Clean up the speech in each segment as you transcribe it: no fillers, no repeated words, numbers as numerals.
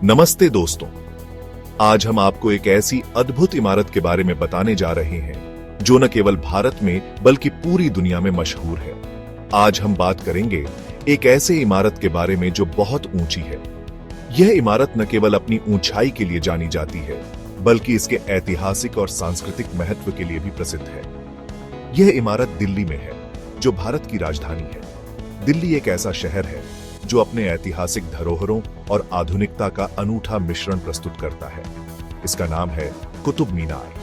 नमस्ते दोस्तों, आज हम आपको एक ऐसी अद्भुत इमारत के बारे में बताने जा रहे हैं जो न केवल भारत में बल्कि पूरी दुनिया में मशहूर है। आज हम बात करेंगे एक ऐसे इमारत के बारे में जो बहुत ऊंची है। यह इमारत न केवल अपनी ऊंचाई के लिए जानी जाती है बल्कि इसके ऐतिहासिक और सांस्कृतिक महत्व के लिए भी प्रसिद्ध है। यह इमारत दिल्ली में है, जो भारत की राजधानी है। दिल्ली एक ऐसा शहर है जो अपने ऐतिहासिक धरोहरों और आधुनिकता का अनूठा मिश्रण प्रस्तुत करता है। इसका नाम है कुतुब मीनार।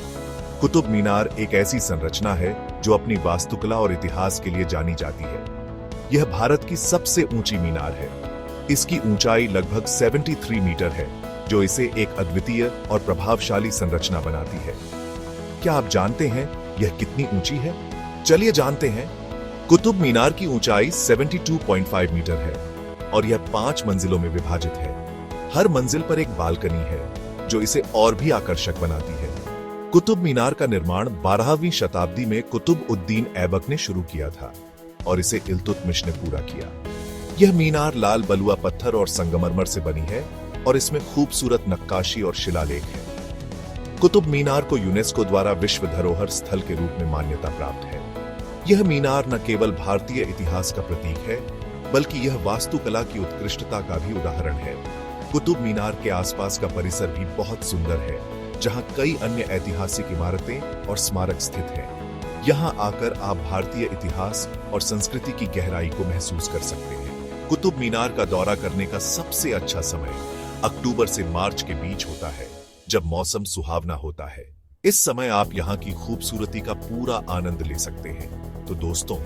कुतुब मीनार एक ऐसी संरचना है जो अपनी वास्तुकला और इतिहास के लिए जानी जाती है। यह भारत की सबसे ऊंची मीनार है। इसकी ऊंचाई लगभग 73 मीटर है, जो इसे एक अद्वितीय और प्रभावशाली संरचना बनाती है। क्या आप जानते हैं यह कितनी ऊंची है? चलिए जानते हैं। कुतुब मीनार की ऊंचाई 72.5 मीटर है और यह 5 मंजिलों में विभाजित है। हर मंजिल पर एक बालकनी है जो इसे और भी आकर्षक बनाती है। कुतुब मीनार का निर्माण 12वीं शताब्दी में कुतुब उद्दीन ऐबक ने शुरू किया था और इसे इल्तुतमिश ने पूरा किया। यह मीनार लाल बलुआ पत्थर और संगमरमर से बनी है और इसमें खूबसूरत नक्काशी और शिलालेख है। कुतुब मीनार को यूनेस्को द्वारा विश्व धरोहर स्थल के रूप में मान्यता प्राप्त है। यह मीनार न केवल भारतीय इतिहास का प्रतीक है बल्कि यह वास्तुकला की उत्कृष्टता का भी उदाहरण है। कुतुब मीनार के आसपास का परिसर भी बहुत सुंदर है, जहां कई अन्य ऐतिहासिक इमारतें और स्मारक स्थित हैं। यहां आकर आप भारतीय इतिहास और संस्कृति की गहराई को महसूस कर सकते हैं। कुतुब मीनार का दौरा करने का सबसे अच्छा समय अक्टूबर से मार्च के बीच होता है, जब मौसम सुहावना होता है। इस समय आप यहाँ की खूबसूरती का पूरा आनंद ले सकते हैं। तो दोस्तों,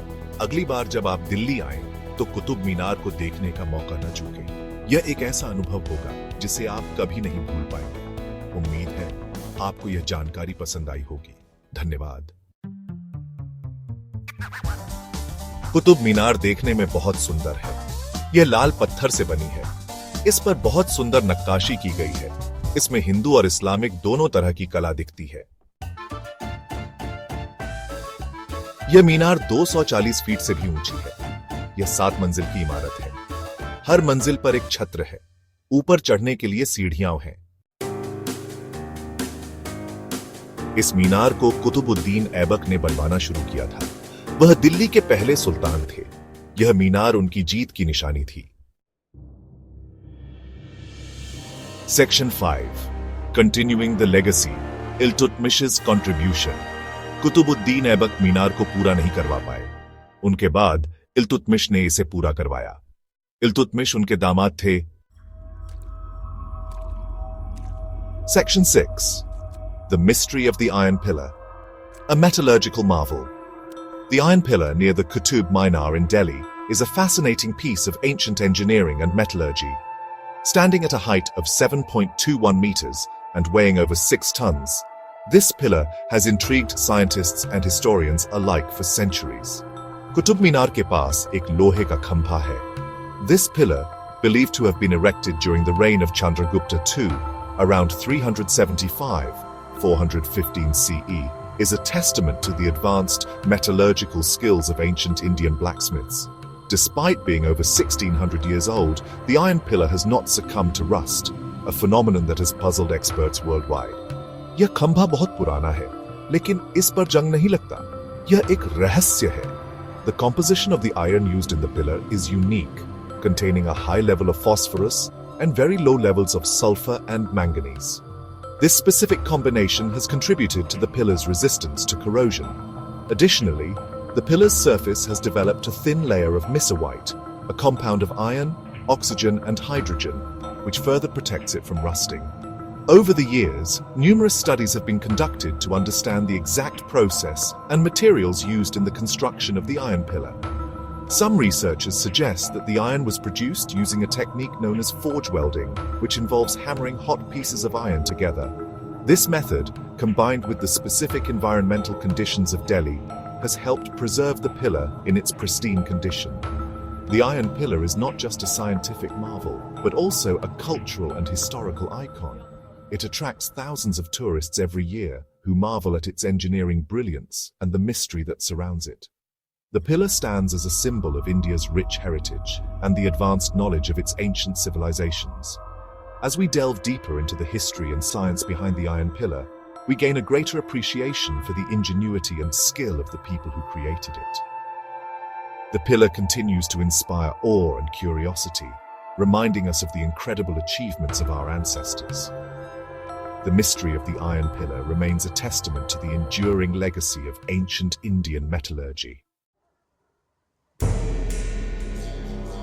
अगली बार जब आप दिल्ली आए तो कुतुब मीनार को देखने का मौका न चूकें। यह एक ऐसा अनुभव होगा जिसे आप कभी नहीं भूल पाएंगे। उम्मीद है आपको यह जानकारी पसंद आई होगी। धन्यवाद। कुतुब मीनार देखने में बहुत सुंदर है। यह लाल पत्थर से बनी है। इस पर बहुत सुंदर नक्काशी की गई है। इसमें हिंदू और इस्लामिक दोनों तरह की कला दिखती है। यह मीनार 240 फीट से भी ऊंची है। यह 7 मंजिल की इमारत है। हर मंजिल पर एक छत्र है। ऊपर चढ़ने के लिए सीढ़ियां हैं। इस मीनार को कुतुबुद्दीन ऐबक ने बनवाना शुरू किया था। वह दिल्ली के पहले सुल्तान थे। यह मीनार उनकी जीत की निशानी थी। Section 5, continuing the legacy, Iltutmish's contribution. Qutubuddin Aibak मीनार को पूरा नहीं करवा पाए। उनके बाद इल्तुतमिश ने इसे पूरा करवाया। इल्तुतमिश उनके दामाद थे। Section 6, The Mystery of the Iron Pillar, a metallurgical marvel. The Iron Pillar near the Qutub Minar in Delhi is a fascinating piece of ancient engineering and metallurgy. Standing at a height of 7.21 meters and weighing over 6 tons, this pillar has intrigued scientists and historians alike for centuries. Qutub Minar के पास एक लोहे का खंभा है। This pillar, believed to have been erected during the reign of Chandragupta II, around 375-415 CE, is a testament to the advanced metallurgical skills of ancient Indian blacksmiths. Despite being over 1600 years old, the iron pillar has not succumbed to rust, a phenomenon that has puzzled experts worldwide. यह खंभा बहुत पुराना है, लेकिन इस पर जंग नहीं लगता। यह एक रहस्य है। The composition of the iron used in the pillar is unique, containing a high level of phosphorus and very low levels of sulfur and manganese. This specific combination has contributed to the pillar's resistance to corrosion. Additionally, the pillar's surface has developed a thin layer of misohyte, a compound of iron, oxygen, and hydrogen, which further protects it from rusting. Over the years, numerous studies have been conducted to understand the exact process and materials used in the construction of the iron pillar. Some researchers suggest that the iron was produced using a technique known as forge welding, which involves hammering hot pieces of iron together. This method, combined with the specific environmental conditions of Delhi, has helped preserve the pillar in its pristine condition. The iron pillar is not just a scientific marvel, but also a cultural and historical icon. It attracts thousands of tourists every year who marvel at its engineering brilliance and the mystery that surrounds it. The pillar stands as a symbol of India's rich heritage and the advanced knowledge of its ancient civilizations. As we delve deeper into the history and science behind the Iron Pillar, we gain a greater appreciation for the ingenuity and skill of the people who created it. The pillar continues to inspire awe and curiosity, reminding us of the incredible achievements of our ancestors. The mystery of the Iron Pillar remains a testament to the enduring legacy of ancient Indian metallurgy.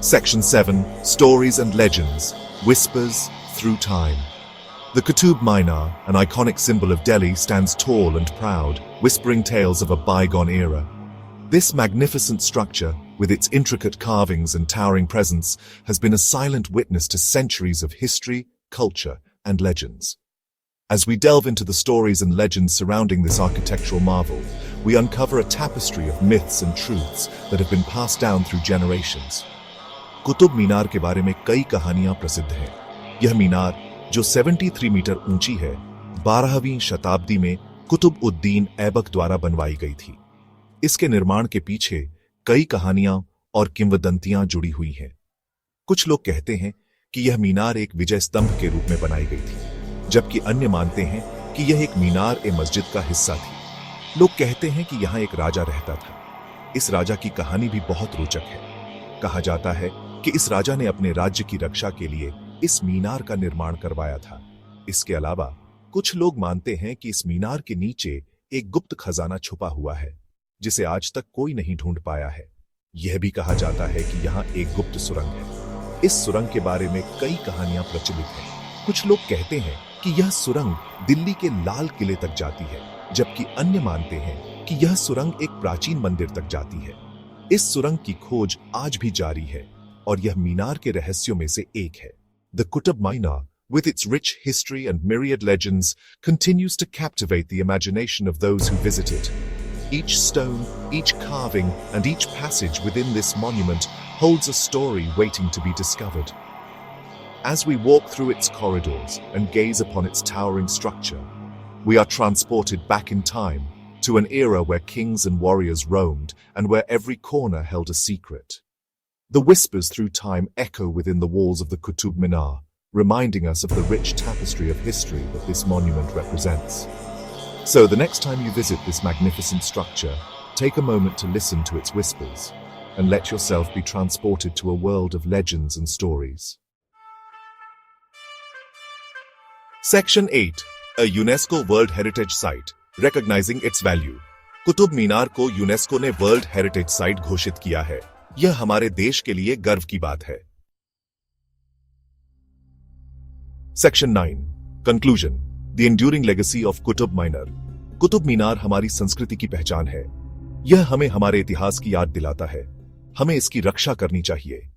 Section 7. Stories and Legends. Whispers through time. The Qutub Minar, an iconic symbol of Delhi, stands tall and proud, whispering tales of a bygone era. This magnificent structure, with its intricate carvings and towering presence, has been a silent witness to centuries of history, culture, and legends. As we delve into the stories and legends surrounding this architectural marvel, we uncover a tapestry of myths and truths that have been passed down through generations. Qutub Minar के बारे में कई कहानियां प्रसिद्ध हैं। यह मीनार, जो 73 metre ऊंची है, 12वीं शताब्दी में कुतुब उद्दीन ऐबक द्वारा बनवाई गई थी। इसके निर्माण के पीछे कई कहानियां और किंवदंतियां जुड़ी हुई हैं। कुछ लोग कहते हैं कि यह मीनार एक विजय स्तंभ के रूप में बनाई गई थी, जबकि अन्य मानते हैं कि यह एक मीनार ए मस्जिद का हिस्सा थी। लोग कहते हैं कि यहाँ एक राजा रहता था। इस राजा की कहानी भी बहुत रोचक है। कहा जाता है कि इस राजा ने अपने राज्य की रक्षा के लिए इस मीनार का निर्माण करवाया था। इसके अलावा कुछ लोग मानते हैं कि इस मीनार के नीचे एक गुप्त खजाना छुपा हुआ है, जिसे आज तक कोई नहीं ढूंढ पाया है। यह भी कहा जाता है कि यहाँ एक गुप्त सुरंग है। इस सुरंग के बारे में कई कहानियां प्रचलित हैं। कुछ लोग कहते हैं कि यह सुरंग दिल्ली के लाल किले तक जाती है, जबकि अन्य मानते हैं कि यह सुरंग एक प्राचीन मंदिर तक जाती है। इस सुरंग की खोज आज भी जारी है और यह मीनार के रहस्यों में से एक है। The Qutub Minar, with its rich history and myriad legends, continues to captivate the imagination of those who visit it. Each stone, each carving, and each passage within this monument holds a story waiting to be discovered. As we walk through its corridors and gaze upon its towering structure, we are transported back in time to an era where kings and warriors roamed and where every corner held a secret. The whispers through time echo within the walls of the Qutub Minar, reminding us of the rich tapestry of history that this monument represents. So, the next time you visit this magnificent structure, take a moment to listen to its whispers and let yourself be transported to a world of legends and stories. Section 8. A UNESCO World Heritage Site, recognizing its value. Qutub Minar को UNESCO ने world heritage site घोषित किया है। यह हमारे देश के लिए गर्व की बात है। Section 9. Conclusion. The enduring legacy of Qutub Minar. Qutub Minar हमारी संस्कृति की पहचान है। यह हमें हमारे इतिहास की याद दिलाता है। हमें इसकी रक्षा करनी चाहिए।